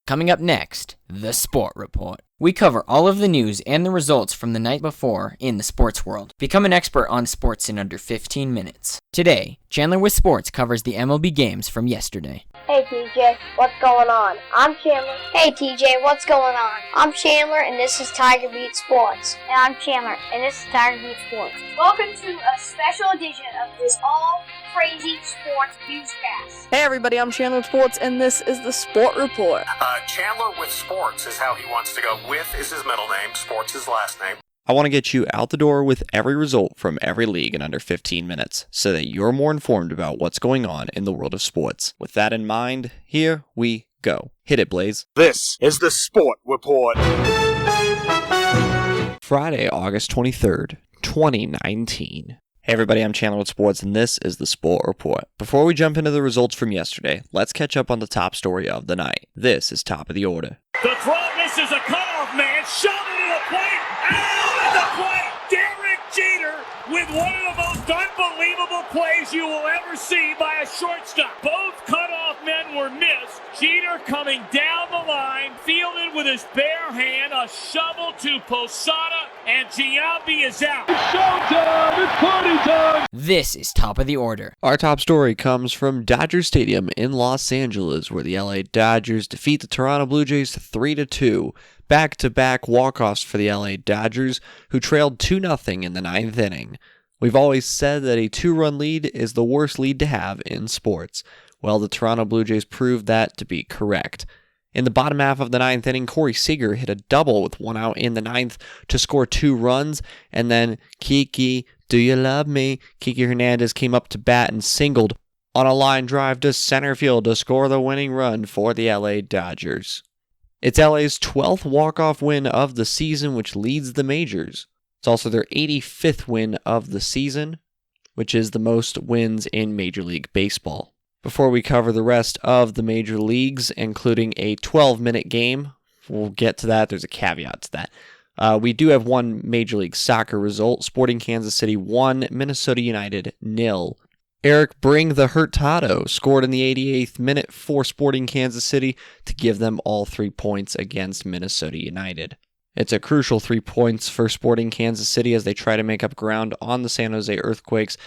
Coming up next, the Sport Report. We cover all of the news and the results from the night before in the sports world. Become an expert on sports in under 15 minutes. Today, Chandler with Sports covers the MLB games from yesterday. Hey TJ, what's going on? I'm Chandler. Hey TJ, what's going on? I'm Chandler and this is Tiger Beat Sports. And I'm Chandler, and this is Tiger Beat Sports. Welcome to a special edition of this all crazy sports newscast. Hey everybody, I'm Chandler with Sports and this is the Sport Report. Chandler with Sports is how he wants to go. With is his middle name, Sports his last name. I want to get you out the door with every result from every league in under 15 minutes so that you're more informed about what's going on in the world of sports. With that in mind, here we go. Hit it, Blaze. This is the Sport Report. Friday, August 23rd, 2019. Hey everybody, I'm Chandler with Sports and this is the Sport Report. Before we jump into the results from yesterday, let's catch up on the top story of the night. This is top of the order. The throw misses a cutoff man, shot into the plate, out at the plate, Derek Jeter with one of the most unbelievable plays you will ever see by a shortstop. Both cutoff men were missed. Jeter coming down the line, fielded with his bare hand, a shovel to Posada, and Giambi is out. It's showtime! It's party time! This is top of the order. Our top story comes from Dodger Stadium in Los Angeles, where the LA Dodgers defeat the Toronto Blue Jays 3-2. Back-to-back walk-offs for the LA Dodgers, who trailed 2-0 in the ninth inning. We've always said that a 2-run lead is the worst lead to have in sports. Well, the Toronto Blue Jays proved that to be correct. In the bottom half of the ninth inning, Corey Seager hit a double with one out in the ninth to score 2 runs, and then Kiki, do you love me? Kiki Hernandez came up to bat and singled on a line drive to center field to score the winning run for the LA Dodgers. It's LA's 12th walk-off win of the season, which leads the majors. It's also their 85th win of the season, which is the most wins in Major League Baseball. Before we cover the rest of the major leagues, including a 12-minute game, we'll get to that. There's a caveat to that. We do have one Major League Soccer result. Sporting Kansas City 1, Minnesota United 0. Eric Bring the Hurtado scored in the 88th minute for Sporting Kansas City to give them all 3 points against Minnesota United. It's a crucial 3 points for Sporting Kansas City as they try to make up ground on the San Jose Earthquakes.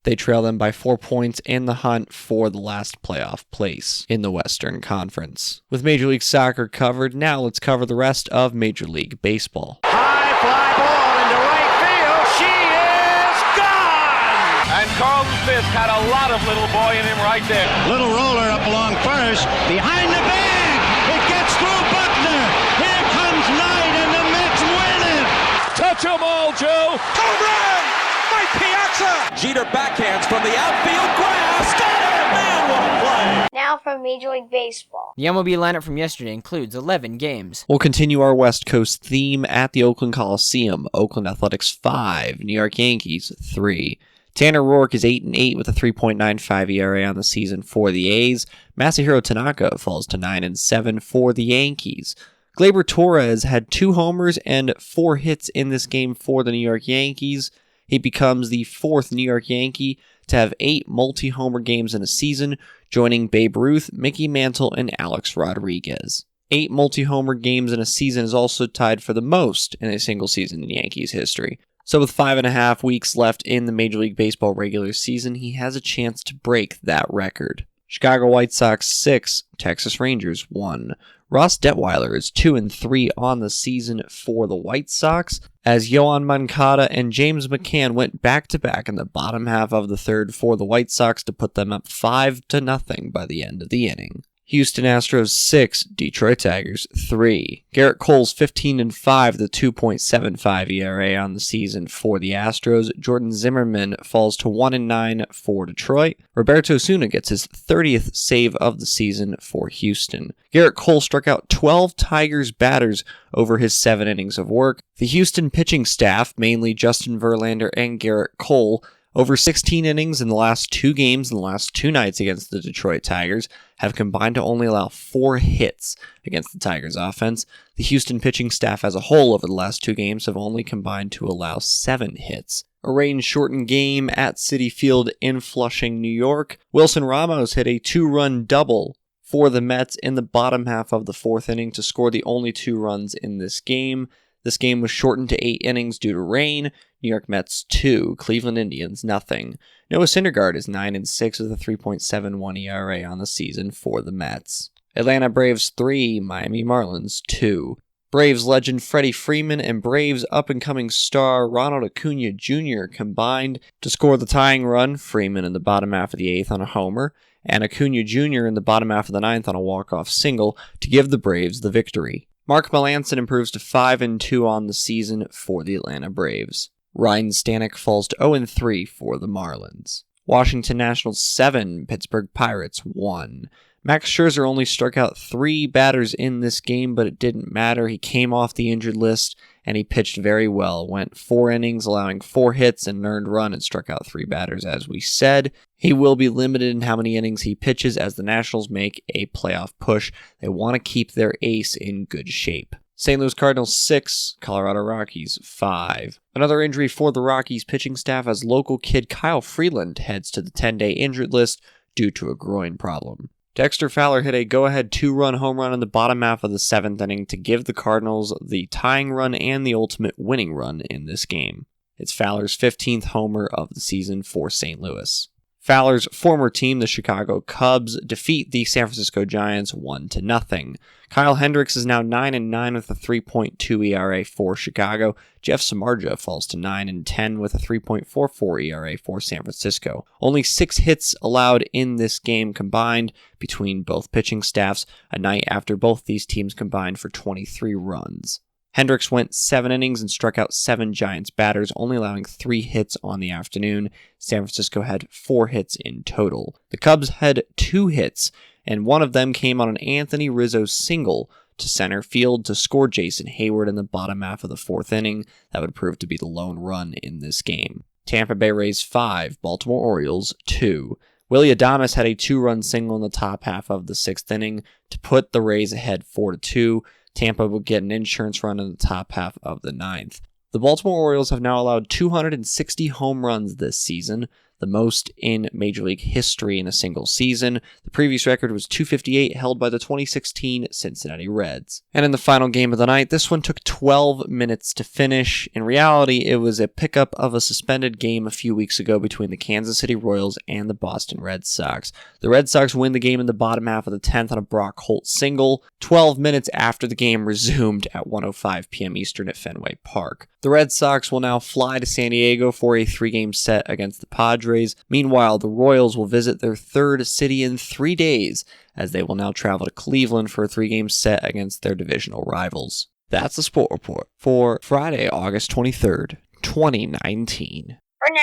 They trail them by 4 points in the hunt for the last playoff place in the Western Conference. With Major League Soccer covered, now let's cover the rest of Major League Baseball. High fly ball into right field. She is gone! And Carlton Fisk had a lot of little boy in him right there. Little roller up along first. Behind the bag. It gets through Buckner. Here comes Knight and the Mets win it. Touch 'em all, Joe. Home run! Mike Piazza! Jeter backhands from the outfield grass. Got it! Man, what a play! Now from Major League Baseball. The MLB lineup from yesterday includes 11 games. We'll continue our West Coast theme at the Oakland Coliseum. Oakland Athletics 5, New York Yankees 3. Tanner Roark is 8-8 with a 3.95 ERA on the season for the A's. Masahiro Tanaka falls to 9-7 for the Yankees. Gleyber Torres had 2 homers and 4 hits in this game for the New York Yankees. He becomes the 4th New York Yankee to have 8 multi-homer games in a season, joining Babe Ruth, Mickey Mantle, and Alex Rodriguez. 8 multi-homer games in a season is also tied for the most in a single season in Yankees history. So with 5.5 weeks left in the Major League Baseball regular season, he has a chance to break that record. Chicago White Sox 6, Texas Rangers 1. Ross Detweiler is 2-3 on the season for the White Sox, as Yoan Moncada and James McCann went back-to-back in the bottom half of the third for the White Sox to put them up 5-0 by the end of the inning. Houston Astros 6, Detroit Tigers 3. Garrett Cole's 15-5, the 2.75 ERA on the season for the Astros. Jordan Zimmerman falls to 1-9 for Detroit. Roberto Osuna gets his 30th save of the season for Houston. Garrett Cole struck out 12 Tigers batters over his 7 innings of work. The Houston pitching staff, mainly Justin Verlander and Garrett Cole, over 16 innings in the last 2 games in the last 2 nights against the Detroit Tigers, have combined to only allow 4 hits against the Tigers offense. The Houston pitching staff as a whole over the last 2 games have only combined to allow 7 hits. A rain-shortened game at Citi Field in Flushing, New York. Wilson Ramos hit a 2-run double for the Mets in the bottom half of the fourth inning to score the only 2 runs in this game. This game was shortened to 8 innings due to rain. New York Mets 2, Cleveland Indians nothing. Noah Syndergaard is 9-6 with a 3.71 ERA on the season for the Mets. Atlanta Braves 3, Miami Marlins 2. Braves legend Freddie Freeman and Braves up-and-coming star Ronald Acuna Jr. combined to score the tying run, Freeman in the bottom half of the 8th on a homer, and Acuna Jr. in the bottom half of the 9th on a walk-off single to give the Braves the victory. Mark Melancon improves to 5-2 on the season for the Atlanta Braves. Ryan Stanek falls to 0-3 for the Marlins. Washington Nationals 7, Pittsburgh Pirates 1. Max Scherzer only struck out 3 batters in this game, but it didn't matter. He came off the injured list, and he pitched very well. Went 4 innings, allowing 4 hits and an earned run, and struck out 3 batters, as we said. He will be limited in how many innings he pitches as the Nationals make a playoff push. They want to keep their ace in good shape. St. Louis Cardinals 6, Colorado Rockies 5. Another injury for the Rockies pitching staff as local kid Kyle Freeland heads to the 10-day injured list due to a groin problem. Dexter Fowler hit a go-ahead 2-run home run in the bottom half of the 7th inning to give the Cardinals the tying run and the ultimate winning run in this game. It's Fowler's 15th homer of the season for St. Louis. Fowler's former team, the Chicago Cubs, defeat the San Francisco Giants 1-0. Kyle Hendricks is now 9-9 with a 3.2 ERA for Chicago. Jeff Samardzija falls to 9-10 with a 3.44 ERA for San Francisco. Only 6 hits allowed in this game combined between both pitching staffs, a night after both these teams combined for 23 runs. Hendricks went 7 innings and struck out 7 Giants batters, only allowing 3 hits on the afternoon. San Francisco had 4 hits in total. The Cubs had 2 hits, and one of them came on an Anthony Rizzo single to center field to score Jason Hayward in the bottom half of the 4th inning. That would prove to be the lone run in this game. Tampa Bay Rays 5, Baltimore Orioles 2. Willy Adames had a 2-run single in the top half of the 6th inning to put the Rays ahead 4-2. Tampa will get an insurance run in the top half of the 9th. The Baltimore Orioles have now allowed 260 home runs this season, the most in Major League history in a single season. The previous record was 258, held by the 2016 Cincinnati Reds. And in the final game of the night, this one took 12 minutes to finish. In reality, it was a pickup of a suspended game a few weeks ago between the Kansas City Royals and the Boston Red Sox. The Red Sox win the game in the bottom half of the 10th on a Brock Holt single, 12 minutes after the game resumed at 1:05 p.m. Eastern at Fenway Park. The Red Sox will now fly to San Diego for a 3-game set against the Padres. Meanwhile, the Royals will visit their 3rd city in 3 days, as they will now travel to Cleveland for a 3-game set against their divisional rivals. That's the Sport Report for Friday, August 23rd, 2019. For now,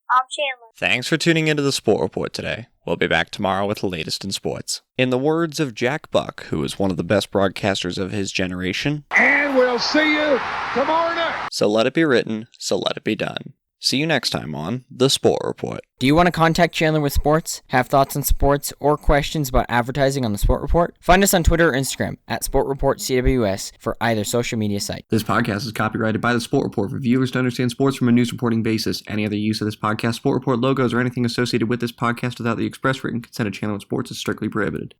I'm Chandler. Thanks for tuning into the Sport Report today. We'll be back tomorrow with the latest in sports. In the words of Jack Buck, who is one of the best broadcasters of his generation, And we'll see you tomorrow night. So let it be written, so let it be done. See you next time on The Sport Report. Do you want to contact Chandler with sports, have thoughts on sports, or questions about advertising on The Sport Report? Find us on Twitter or Instagram at SportReportCWS for either social media site. This podcast is copyrighted by The Sport Report for viewers to understand sports from a news reporting basis. Any other use of this podcast, Sport Report logos, or anything associated with this podcast without the express written consent of Chandler with Sports is strictly prohibited.